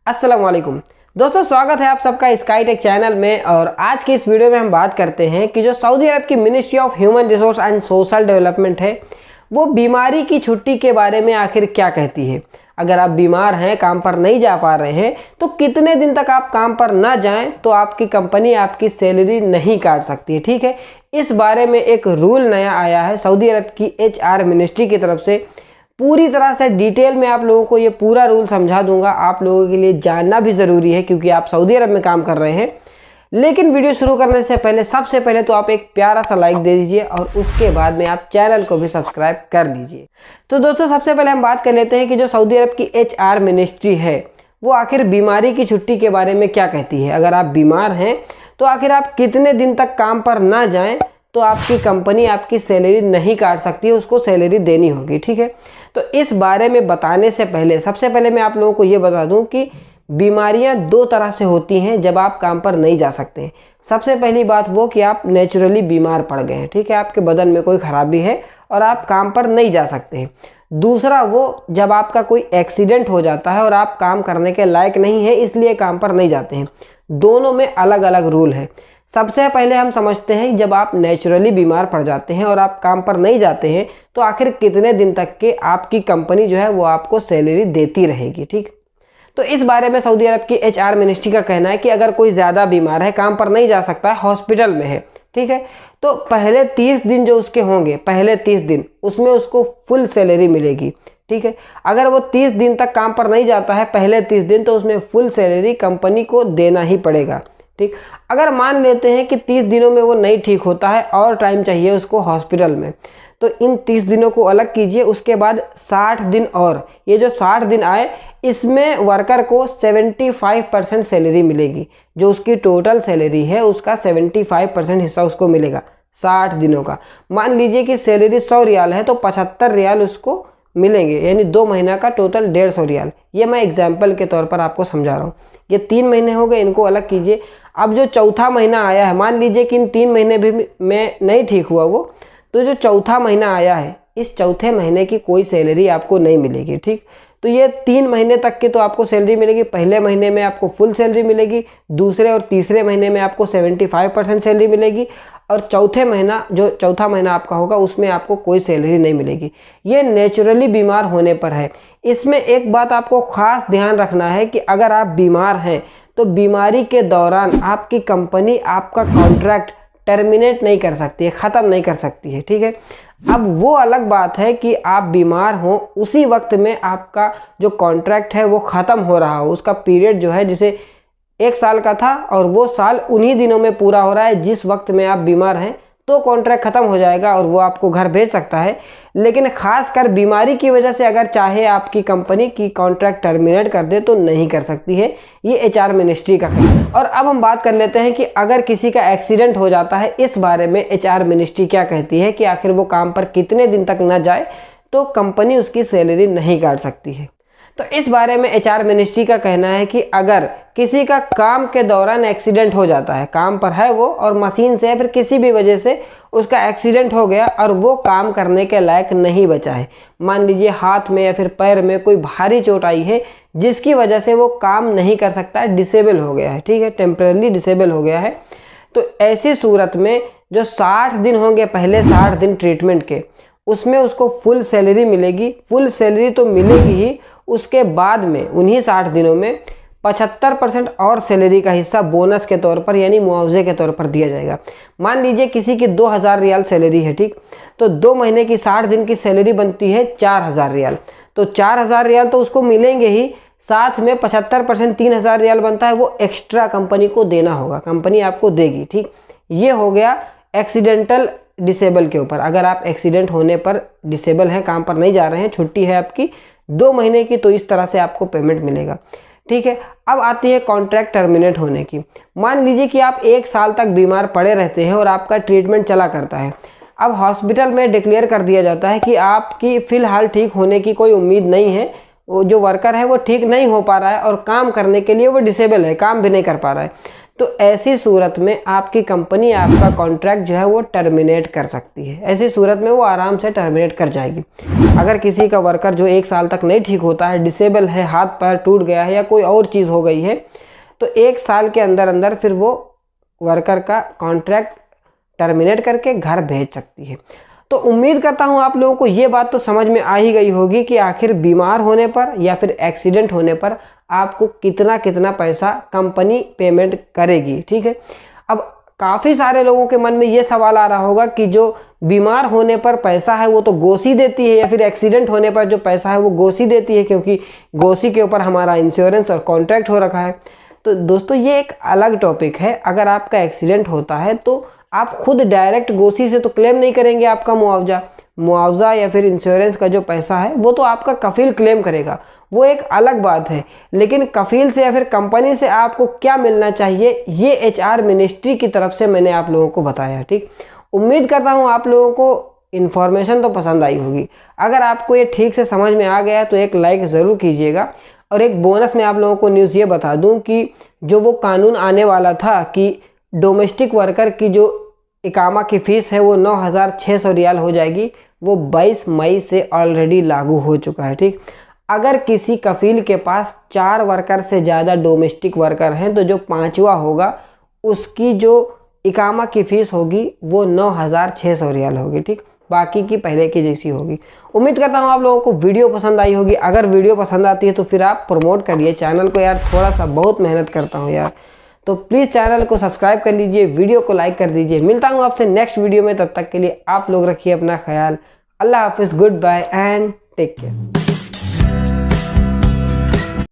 अस्सलाम वालेकुम दोस्तों, स्वागत है आप सबका स्काईटेक चैनल में। और आज की इस वीडियो में हम बात करते हैं कि जो सऊदी अरब की ministry of human resource and social development है वो बीमारी की छुट्टी के बारे में आखिर क्या कहती है। अगर आप बीमार हैं, काम पर नहीं जा पा रहे हैं, तो कितने दिन तक आप काम पर ना जाएं तो आपकी कंपनी आपकी सैलरी नहीं काट सकती है। ठीक है, इस बारे में एक रूल नया आया है सऊदी अरब की HR मिनिस्ट्री की तरफ से। पूरी तरह से डिटेल में आप लोगों को ये पूरा रूल समझा दूंगा। आप लोगों के लिए जानना भी ज़रूरी है क्योंकि आप सऊदी अरब में काम कर रहे हैं। लेकिन वीडियो शुरू करने से पहले सबसे पहले तो आप एक प्यारा सा लाइक दे दीजिए और उसके बाद में आप चैनल को भी सब्सक्राइब कर दीजिए। तो दोस्तों, सबसे पहले हम बात कर लेते हैं कि जो सऊदी अरब की HR मिनिस्ट्री है वो आखिर बीमारी की छुट्टी के बारे में क्या कहती है। अगर आप बीमार हैं तो आखिर आप कितने दिन तक काम पर ना जाएं तो आपकी कंपनी आपकी सैलरी नहीं काट सकती है, उसको सैलरी देनी होगी। ठीक है, तो इस बारे में बताने से पहले सबसे पहले मैं आप लोगों को ये बता दूं कि बीमारियां दो तरह से होती हैं जब आप काम पर नहीं जा सकते हैं। सबसे पहली बात वो कि आप नेचुरली बीमार पड़ गए हैं, ठीक है, आपके बदन में कोई खराबी है और आप काम पर नहीं जा सकते हैं। दूसरा वो जब आपका कोई एक्सीडेंट हो जाता है और आप काम करने के लायक नहीं है इसलिए काम पर नहीं जाते हैं। दोनों में अलग अलग रूल है। सबसे पहले हम समझते हैं जब आप नेचुरली बीमार पड़ जाते हैं और आप काम पर नहीं जाते हैं तो आखिर कितने दिन तक के आपकी कंपनी जो है वो आपको सैलरी देती रहेगी। ठीक, तो इस बारे में सऊदी अरब की HR मिनिस्ट्री का कहना है कि अगर कोई ज़्यादा बीमार है, काम पर नहीं जा सकता है, हॉस्पिटल में है, ठीक है, तो पहले 30 दिन जो उसके होंगे, पहले 30 दिन उसमें उसको फुल सैलरी मिलेगी। ठीक है, अगर वो 30 दिन तक काम पर नहीं जाता है, पहले 30 दिन, तो उसमें फुल सैलरी कंपनी को देना ही पड़ेगा। ठीक, अगर मान लेते हैं कि 30 दिनों में वो नहीं ठीक होता है और टाइम चाहिए उसको हॉस्पिटल में, तो इन 30 दिनों को अलग कीजिए। उसके बाद 60 दिन, और ये जो 60 दिन आए इसमें वर्कर को 75% सैलरी मिलेगी। जो उसकी टोटल सैलरी है उसका 75% हिस्सा उसको मिलेगा 60 दिनों का। मान लीजिए कि सैलरी 100 रियाल है तो 75 रियाल उसको मिलेंगे, यानी 2 महीना का टोटल 150 रियाल। ये मैं एग्जाम्पल के तौर पर आपको समझा रहा हूँ। ये 3 महीने हो गए, इनको अलग कीजिए। अब जो चौथा महीना आया है, मान लीजिए कि इन 3 महीने भी में नहीं ठीक हुआ वो, तो जो चौथा महीना आया है इस चौथे महीने की कोई सैलरी आपको नहीं मिलेगी। ठीक, तो ये 3 महीने तक की तो आपको सैलरी मिलेगी। पहले महीने में आपको फुल सैलरी मिलेगी, दूसरे और तीसरे महीने में आपको 75% सैलरी मिलेगी, और चौथे महीना, जो चौथा महीना आपका होगा, उसमें आपको कोई सैलरी नहीं मिलेगी। ये नेचुरली बीमार होने पर है। इसमें एक बात आपको खास ध्यान रखना है कि अगर आप बीमार हैं तो बीमारी के दौरान आपकी कंपनी आपका कॉन्ट्रैक्ट टर्मिनेट नहीं कर सकती है, ख़त्म नहीं कर सकती है। ठीक है, अब वो अलग बात है कि आप बीमार हों, उसी वक्त में आपका जो कॉन्ट्रैक्ट है वो ख़त्म हो रहा हो, उसका पीरियड जो है, जिसे 1 साल का था और वो साल उन्हीं दिनों में पूरा हो रहा है जिस वक्त में आप बीमार हैं, तो कॉन्ट्रैक्ट ख़त्म हो जाएगा और वो आपको घर भेज सकता है। लेकिन ख़ासकर बीमारी की वजह से अगर चाहे आपकी कंपनी की कॉन्ट्रैक्ट टर्मिनेट कर दे तो नहीं कर सकती है। ये HR मिनिस्ट्री का है। और अब हम बात कर लेते हैं कि अगर किसी का एक्सीडेंट हो जाता है, इस बारे में HR मिनिस्ट्री क्या कहती है कि आखिर वो काम पर कितने दिन तक ना जाए तो कंपनी उसकी सैलरी नहीं काट सकती है। तो इस बारे में HR मिनिस्ट्री का कहना है कि अगर किसी का काम के दौरान एक्सीडेंट हो जाता है, काम पर है वो और मशीन से या फिर किसी भी वजह से उसका एक्सीडेंट हो गया और वो काम करने के लायक नहीं बचा है, मान लीजिए हाथ में या फिर पैर में कोई भारी चोट आई है जिसकी वजह से वो काम नहीं कर सकता है, डिसेबल हो गया है, ठीक है, टेम्परेरी डिसेबल हो गया है, तो ऐसी सूरत में जो 60 दिन होंगे, पहले 60 दिन ट्रीटमेंट के, उसमें उसको फुल सैलरी मिलेगी। फुल सैलरी तो मिलेगी ही, उसके बाद में उन्हीं 60 दिनों में 75% और सैलरी का हिस्सा बोनस के तौर पर, यानी मुआवजे के तौर पर दिया जाएगा। मान लीजिए किसी की 2000 रियाल सैलरी है, ठीक, तो 2 महीने की 60 दिन की सैलरी बनती है 4000 रियाल, तो 4000 रियाल तो उसको मिलेंगे ही, साथ में 75% 3000 रियाल बनता है, वो एक्स्ट्रा कंपनी को देना होगा, कंपनी आपको देगी। ठीक, ये हो गया एक्सीडेंटल डिसेबल के ऊपर। अगर आप एक्सीडेंट होने पर डिसेबल हैं, काम पर नहीं जा रहे हैं, छुट्टी है आपकी 2 महीने की, तो इस तरह से आपको पेमेंट मिलेगा। ठीक है, अब आती है कॉन्ट्रैक्ट टर्मिनेट होने की। मान लीजिए कि आप 1 साल तक बीमार पड़े रहते हैं और आपका ट्रीटमेंट चला करता है। अब हॉस्पिटल में डिक्लेयर कर दिया जाता है कि आपकी फ़िलहाल ठीक होने की कोई उम्मीद नहीं है, वो जो वर्कर है वो ठीक नहीं हो पा रहा है और काम करने के लिए वो डिसेबल है, काम भी नहीं कर पा रहा है। तो ऐसी सूरत में आपकी कंपनी आपका कॉन्ट्रैक्ट जो है वो टर्मिनेट कर सकती है। ऐसी सूरत में वो आराम से टर्मिनेट कर जाएगी। अगर किसी का वर्कर जो 1 साल तक नहीं ठीक होता है, डिसेबल है, हाथ पैर टूट गया है या कोई और चीज़ हो गई है, तो 1 साल के अंदर अंदर फिर वो वर्कर का कॉन्ट्रैक्ट टर्मिनेट करके घर भेज सकती है। तो उम्मीद करता हूँ आप लोगों को ये बात तो समझ में आ ही गई होगी कि आखिर बीमार होने पर या फिर एक्सीडेंट होने पर आपको कितना कितना पैसा कंपनी पेमेंट करेगी। ठीक है, अब काफ़ी सारे लोगों के मन में ये सवाल आ रहा होगा कि जो बीमार होने पर पैसा है वो तो गोसी देती है, या फिर एक्सीडेंट होने पर जो पैसा है वो गोसी देती है, क्योंकि गोसी के ऊपर हमारा इंश्योरेंस और कॉन्ट्रैक्ट हो रखा है। तो दोस्तों ये एक अलग टॉपिक है। अगर आपका एक्सीडेंट होता है तो आप खुद डायरेक्ट गोसी से तो क्लेम नहीं करेंगे आपका मुआवजा या फिर इंश्योरेंस का जो पैसा है वो तो आपका कफील क्लेम करेगा, वो एक अलग बात है। लेकिन कफील से या फिर कंपनी से आपको क्या मिलना चाहिए, ये HR मिनिस्ट्री की तरफ से मैंने आप लोगों को बताया। ठीक, उम्मीद करता हूँ आप लोगों को इन्फॉर्मेशन तो पसंद आई होगी। अगर आपको ये ठीक से समझ में आ गया तो एक लाइक ज़रूर कीजिएगा। और एक बोनस में आप लोगों को न्यूज़ ये बता दूं कि जो वो कानून आने वाला था कि डोमेस्टिक वर्कर की जो इकामा की फ़ीस है वो 9,600 रियाल हो जाएगी, वो 22 मई से ऑलरेडी लागू हो चुका है। ठीक, अगर किसी कफील के पास 4 वर्कर से ज़्यादा डोमेस्टिक वर्कर हैं तो जो 5वां होगा उसकी जो इकामा की फ़ीस होगी वो 9,600 रियाल होगी। ठीक, बाकी की पहले की जैसी होगी। उम्मीद करता हूँ आप लोगों को वीडियो पसंद आई होगी। अगर वीडियो पसंद आती है तो फिर आप प्रमोट करिए चैनल को यार, थोड़ा सा बहुत मेहनत करता हूँ यार, तो प्लीज़ चैनल को सब्सक्राइब कर लीजिए, वीडियो को लाइक कर दीजिए। मिलता हूँ आपसे नेक्स्ट वीडियो में, तब तक के लिए आप लोग रखिए अपना ख्याल। अल्लाह हाफिज़, goodbye and take care.